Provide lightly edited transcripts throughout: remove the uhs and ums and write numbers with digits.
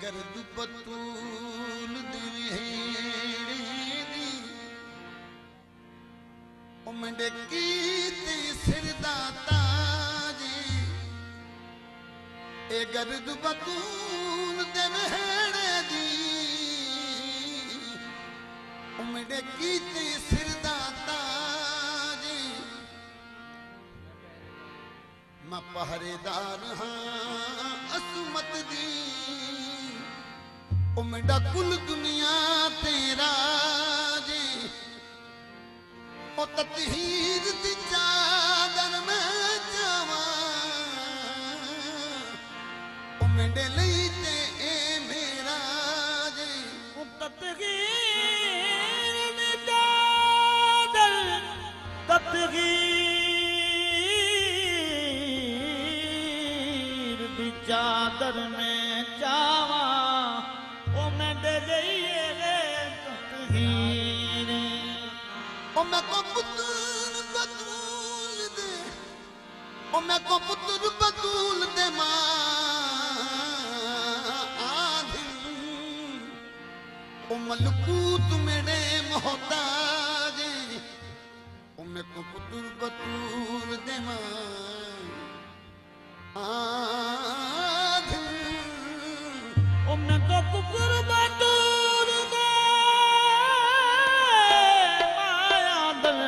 गर्द बतूल दिवेड़ी उमड़े कीते सिरदा ताजी ए गर्द बतूल दिवेड़ी दी उमड़े कीते सिरदा ताजी मैं पहरेदार हाँ असमत दी उमड़ा कुल दुनिया तेरा जी ओ ततहीर दी चादर में जावा उमड़े लई ते ए मेरा जी ओ ततहीर दी चादर चादर में जावा ओ मैं दे जाइए तकहीर ओ मैं को पुत्र बतूल दे ओ मैं को पुत्र बतूल दे मां आधिन ओ मलकूत मेरे मोहताज ओ मैं को पुत्र बतूल दे मां मैं तो पुत्र बतूल दे माया दल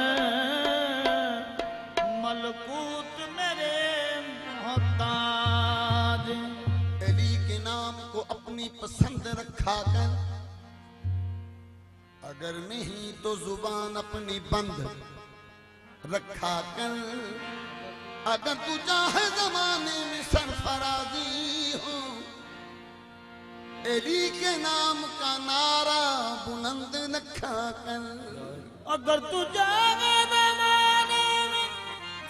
मलकूत मेरे मोहताज अली के नाम को अपनी पसंद रखा कर अगर नहीं तो जुबान अपनी बंद रखा कर अगर तू चाहे जमाने में सरफराजी हो अली के नाम का नारा बुलंद रखा कर अगर तू चाहे जमाने में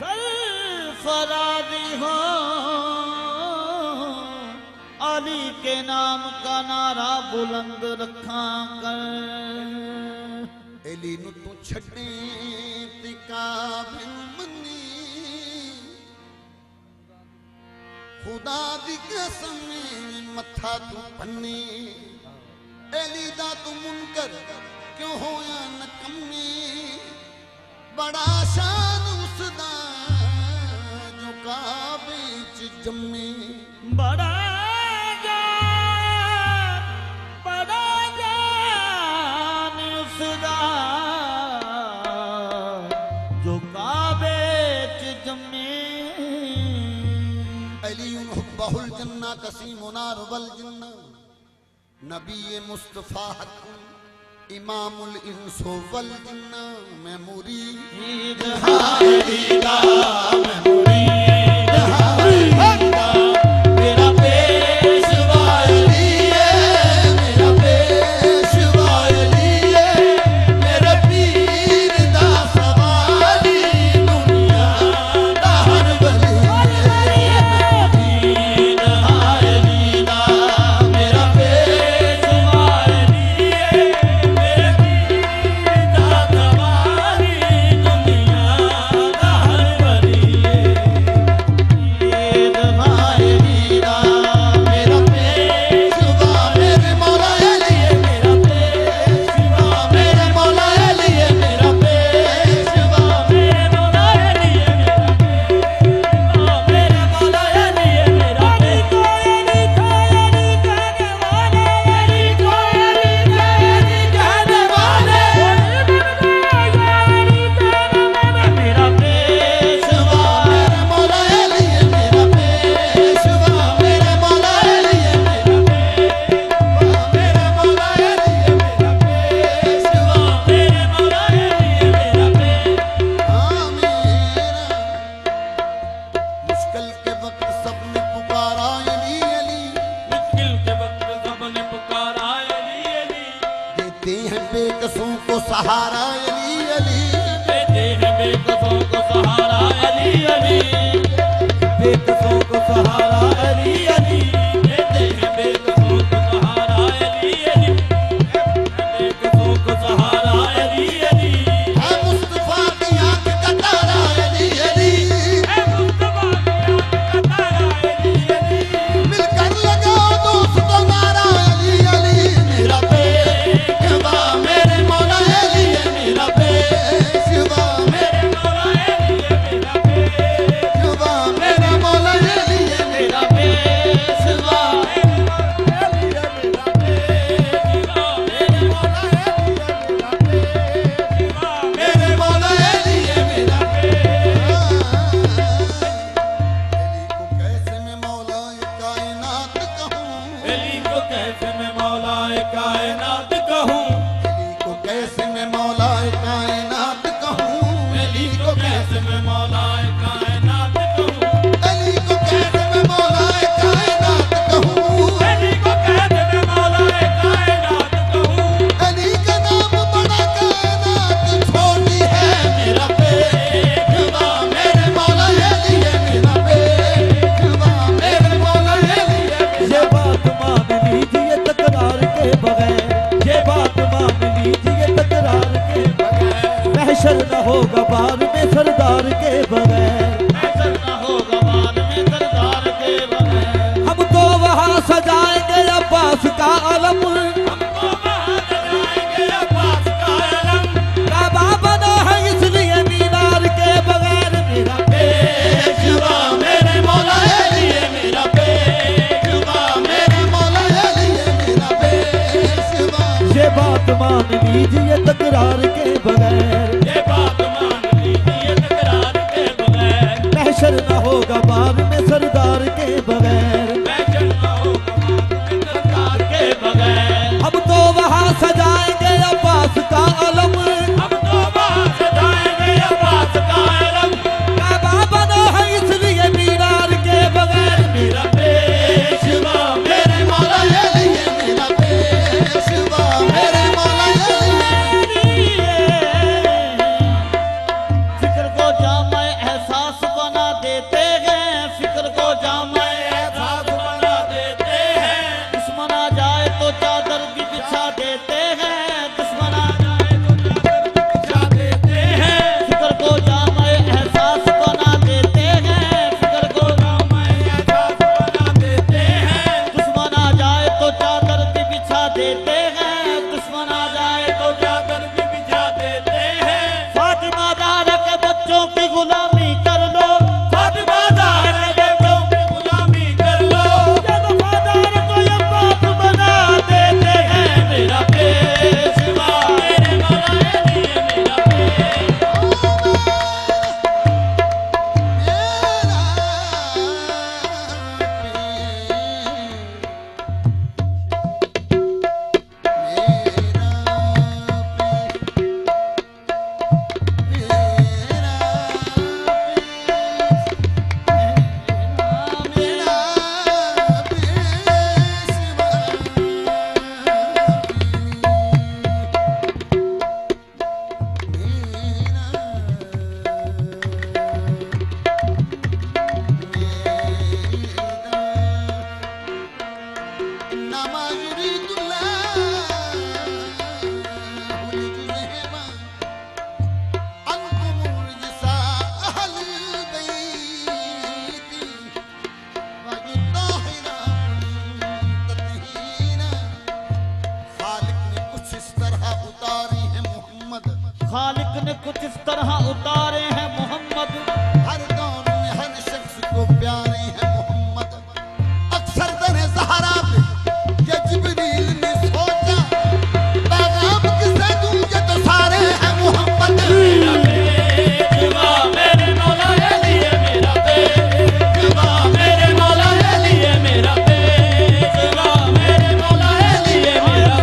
सरफराजी हो अली के नाम का नारा बुलंद रखा कर अली नु तू छड़े ते काबिल मनी खुदा दी कसम मथा तू पन्नी अली दा तू मुनकर क्यों होया नकम्मी बड़ा शान उसदा जो काबे च जम्मे बड़ा जान उसदा जो काबे च जम्मे बहुल जन्ना कसीम नार वल जन्ना नबी मुस्तफा हकम इमामुल इंसो वल जन्ना मैं मुरीद हारीदा मैं मुरीद हारीदा मेरा पेशवा अली है मेरा पेशवा अली है मेरे पीर दा सवाली दुनिया दा हर वली कैसे मैं मौलाए कायनात कहूँ, अली को कैसे मैं मौलाए कायनात कहूँ, अली को कैसे मैं मौलाए कायनात कहूँ। अली का नाम बड़ा कायनात छोटी है, मेरा पेशवा मेरे मौला अली है, मेरा पेशवा मेरे मौला अली है। ये बात मान लीजिए तकरार के बगैर, ये बात मान लीजिए तकरार के बगैर, महशर न होगा बार में सरदार के बगैर, महशर न होगा बार में सरदार के बगैर। हम तो वहाँ सजाएंगे अब्बास का अलम, हमको वहाँ सजाएंगे अब्बास का अलम, काबा बना है इसलिए मीनार के बगैर, मेरा पेशवा मेरे मौला अली है, मेरा पेशवा मेरे मौला अली है, मेरा पेशवा। ये बात मान लीजिए तकरार के बगैर, ये बात मान लीजिए तकरार के बगैर, महशर न होगा बार में सरदार के बगैर, महशर न होगा बार में सरदार के बगैर। हम तो वहाँ सजाएंगे अब्बास का अलम, हम तो वहाँ सजाएंगे अब्बास का अलम, काबा बना है इसलिए मीनार के बगैर, मेरा पेशवा मेरे मौला अली है, मेरा पेशवा मेरे मौला अली है। फिक्र को जामा एहसास बना देते हैं, फिक्र को जामा एहसास बना देते हैं, दुश्मन आ जाए तो चादर भी बिछा देते हैं, दुश्मन आ जाए तो चादर बिछा देते हैं, फिक्र को जामा एहसास बना देते हैं, फिक्र को नाम एहसास बना देते हैं, दुश्मन आ जाए तो चादर भी बिछा देते हैं, दुश्मन आ जाए तो चादर भी बिछा देते हैं। फातिमा ज़हरा के बच्चों की गुलामी कर लो, फातिमा ज़हरा के बच्चों की गुलामी कर लो, जब वफादार को ये बात बना देते हैं, मेरा पेशवा मेरे मौला अली है, मेरा पेशवा। खालिक ने कुछ इस तरह उतारे हैं मोहम्मद, हर दौर में हर शख्स को प्यारे हैं मोहम्मद। अक्सर दर ज़हरा पे ये जिब्रील ने सोचा, पैगाम किसे दूं, ये तो सारे हैं मोहम्मद। मेरा पेशवा मेरे मौला अली है, मेरा पेशवा मेरे मौला अली है, मेरा पेशवा मेरे मौला अली है, मेरा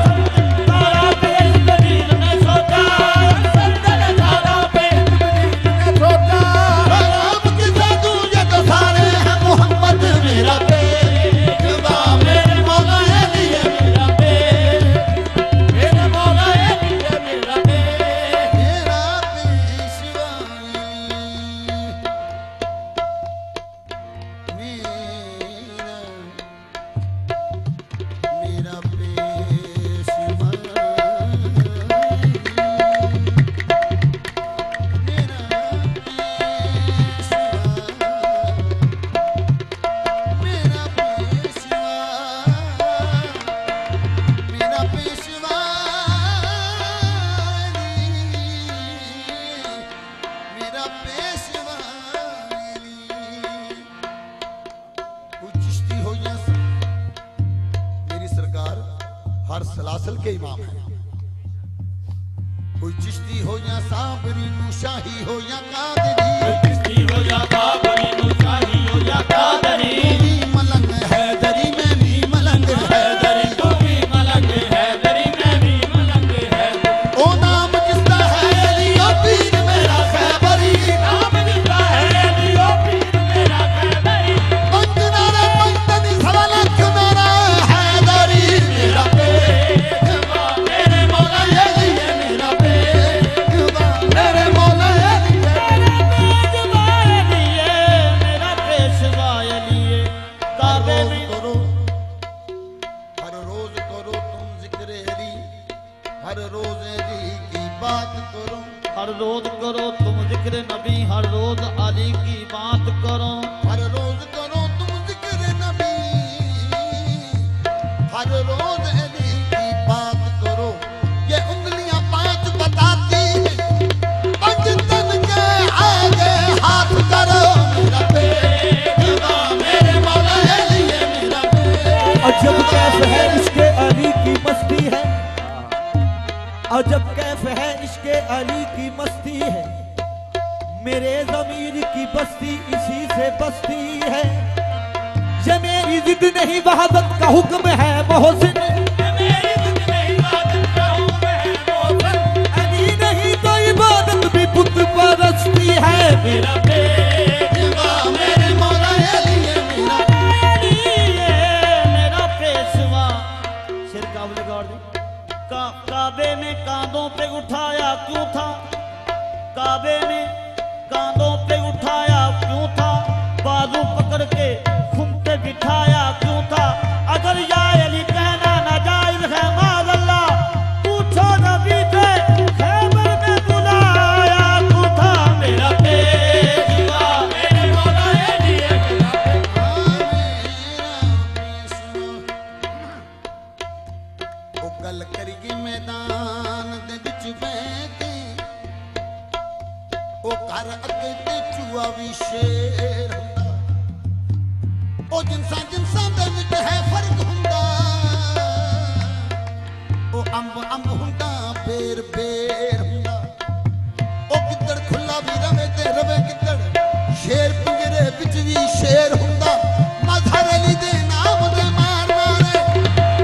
तारा पे जलील ने सोचा, सरदर ज़हरा पे जिब्रील ने सोचा, पैगाम किसे दूं, ये तो सारे हैं मोहम्मद। मेरा पेशवा मेरे मौला अली है, मेरा पेशवा मेरे मौला अली है, मेरा पेशवा। मेरा पेशवा मेरा पेशवा मेरा पेशवा मेरा पेशवा मेरा पेशवा कोई चिश्ती हो या मेरी सरकार हर सलासल के इमाम है। कोई चिश्ती हो या साबरी शाही हो या कादरी, किश्ती हो या बाबरी मुशाही हो या कादरी, मेरी मलंग हैदरी में भी मलंग हैदरी। तू भी मलंग हैदरी, मैं भी मलंग हैदरी। ओ नाम जिसका है अली, ओ पीर मेरा खैबरी। नाम मेरे ज़मीर की बस्ती इसी से बसती है। ये मेरी जिद नहीं वहादत का हुक्म है मोहसिन। मेरी जिद नहीं इबादत का हुक्म है मोहसिन। अली नहीं तो इबादत भी बुत परस्ती है। मेरा पेशवा मेरे मौला अली है मेरा अली है मेरा पेशवा। शेर काबुल गौर दी। काबे में कांधों पे उठाया क्यों था? काबे में कांधों पे उठाया क्यों था? बाजू पकड़ के घूमते बिठाया क्यों था? अगर या अली कहना नाजायज है माज़अल्लाह, पूछो नबी से खैबर में बुलाया क्यों था? मेरा पेशवा मेरे मौला अली है मेरा ओ गल करिए मैदान दे विच बैठे ओ घर अगे ते चूहा भी शेर हुंदा ओ जिनसां दे विच है फर्क हुंदा ओ अंब हुंदा बेर हुंदा ओ गिद्दड़ खुला भी रवे ते रवे गिद्दड़ शेर पिंजरे विच भी शेर हुंदा मजहर अली दे नाम दे मार मारे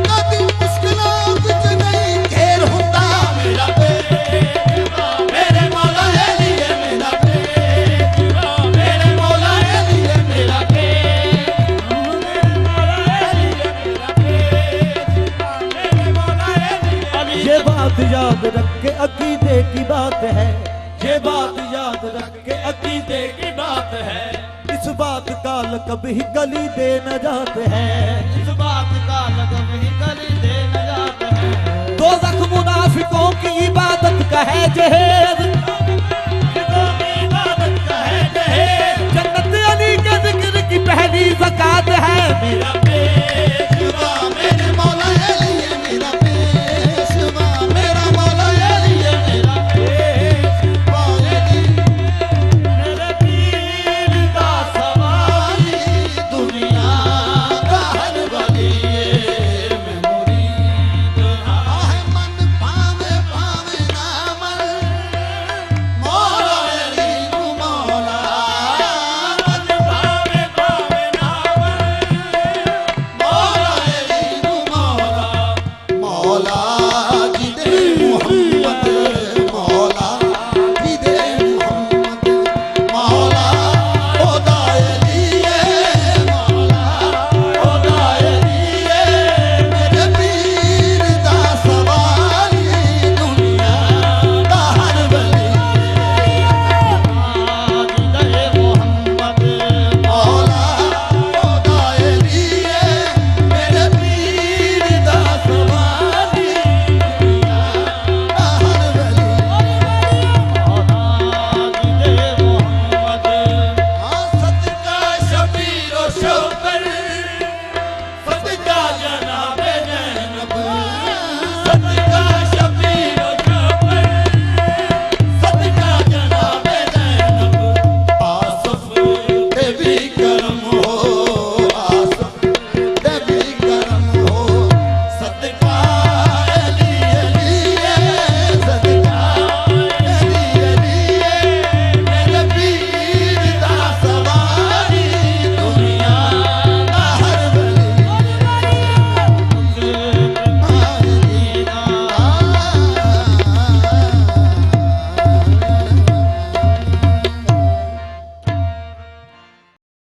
कदी मुश्किलों विच नहीं घेर हुंदा मेरा पेशवा मेरे मौला अली है मेरा पेशवा मेरे मौला अली है मेरा पेशवा मेरे मौला अली है मेरा पेशवा मेरे मौला अली है। ये बात याद रख के अकीदे की बात है। ये बात याद रख के अकीदे की बात है। इस बात का लक़ब ही गली दे न जाते हैं। इस बात का लगम ही गली दे न जाता है। दोज़ख मुनाफिकों की इबादत का है जहेज।